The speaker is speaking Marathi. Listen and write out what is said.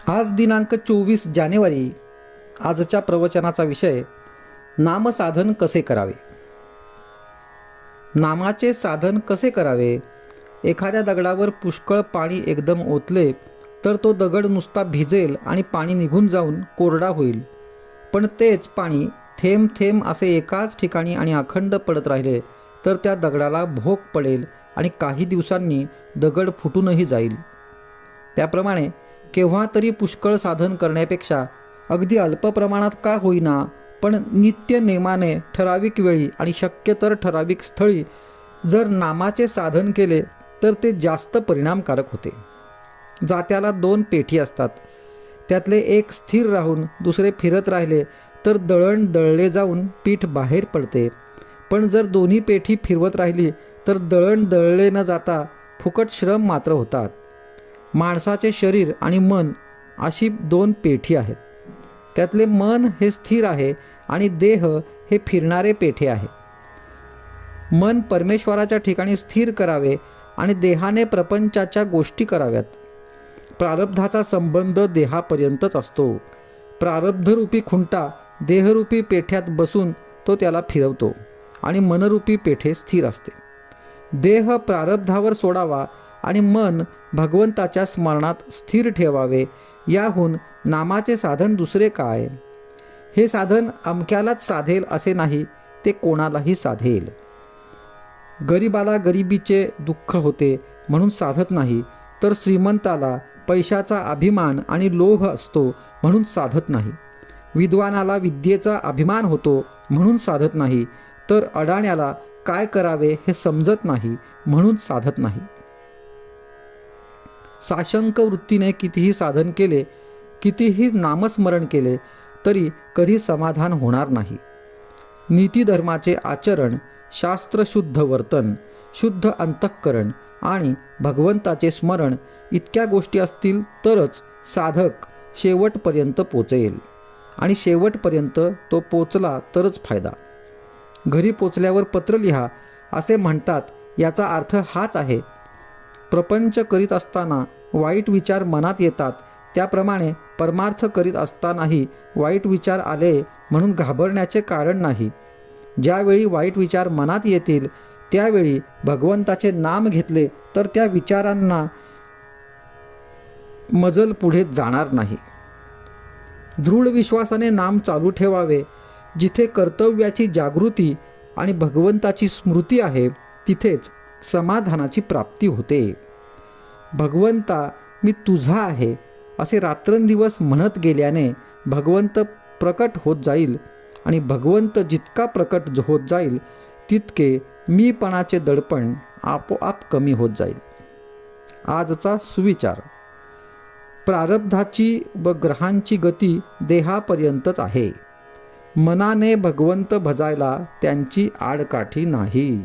आज दिनांक 24 जानेवारी. आजच्या प्रवचनाचा विषय नामसाधन कसे करावे. नामाचे साधन कसे करावे. एखाद्या दगडावर पुष्कळ पाणी एकदम ओतले तर तो दगड नुसता भिजेल आणि पाणी निघून जाऊन कोरडा होईल. पण तेच पाणी थेंब थेंब असे एकाच ठिकाणी आणि अखंड पडत राहिले तर त्या दगडाला भोक पडेल आणि काही दिवसांनी दगड फुटूनही जाईल. त्याप्रमाणे केव्हा तरी पुष्कळ साधन करण्यापेक्षा अगदी अल्प प्रमाणात का होईना पण नित्य नेमाने ठराविक वेळी आणि शक्य तर ठराविक स्थळी जर नामाचे साधन केले तर ते जास्त परिणामकारक होते. जात्याला 2 पेठी असतात. त्यातले एक स्थिर राहून दुसरे फिरत राहिले तर दळण दळले जाऊन पीठ बाहेर पडते. पण जर दोन्ही पेठी फिरवत राहिली तर दळण दळले न जाता फुकट श्रम मात्र होतात. माणसाचे शरीर आणि मन अशी 2 पेठी आहेत. त्यातले मन हे स्थिर आहे आणि देह हे फिरणारे पेठे आहे. मन परमेश्वराच्या ठिकाणी स्थिर करावे आणि देहाने प्रपंचाच्या गोष्टी कराव्यात. प्रारब्धाचा संबंध देहापर्यंतच असतो. प्रारब्धरूपी खुंटा देहरूपी पेठ्यात बसून तो त्याला फिरवतो आणि मनरूपी पेठे स्थिर असते. देह प्रारब्धावर सोडावा आणि मन भगवंताच्या स्मरणात स्थिर ठेवावे. याहून नामाचे साधन दुसरे काय. हे साधन अमक्यालाच साधेल असे नाही, ते कोणालाही साधेल. गरिबाला गरिबीचे दुःख होते म्हणून साधत नाही, तर श्रीमंताला पैशाचा अभिमान आणि लोभ असतो म्हणून साधत नाही. विद्वानाला विद्येचा अभिमान होतो म्हणून साधत नाही, तर अडाण्याला काय करावे हे समजत नाही म्हणून साधत नाही. साशंक वृत्तीने कितीही साधन केले, कितीही नामस्मरण केले तरी कधी समाधान होणार नाही. नीतिधर्माचे आचरण, शास्त्रशुद्ध वर्तन, शुद्ध अंतःकरण आणि भगवंताचे स्मरण इतक्या गोष्टी असतील तरच साधक शेवटपर्यंत पोचेल. आणि शेवटपर्यंत तो पोचला तरच फायदा. घरी पोचल्यावर पत्र लिहा असे म्हणतात, याचा अर्थ हाच आहे. प्रपंच करीत असताना वाईट विचार मनात येतात, त्याप्रमाणे परमार्थ करीत असतानाही वाईट विचार आले म्हणून घाबरण्याचे कारण नाही. ज्यावेळी वाईट विचार मनात येतील त्यावेळी भगवंताचे नाम घेतले तर त्या विचारांना मजल पुढे जाणार नाही. दृढ विश्वासाने नाम चालू ठेवावे. जिथे कर्तव्याची जागृती आणि भगवंताची स्मृती आहे तिथेच समाधानाची प्राप्ती होते. भगवंता मी तुझा आहे असे रात्रंदिवस म्हणत गेल्याने भगवंत प्रकट होत जाईल आणि भगवंत जितका प्रकट होत जाईल तितके मीपणाचे दडपण आपोआप कमी होत जाईल. आजचा सुविचार. प्रारब्धाची व ग्रहांची गती देहापर्यंतच आहे. मनाने भगवंत भजायला त्यांची आडकाठी नाही.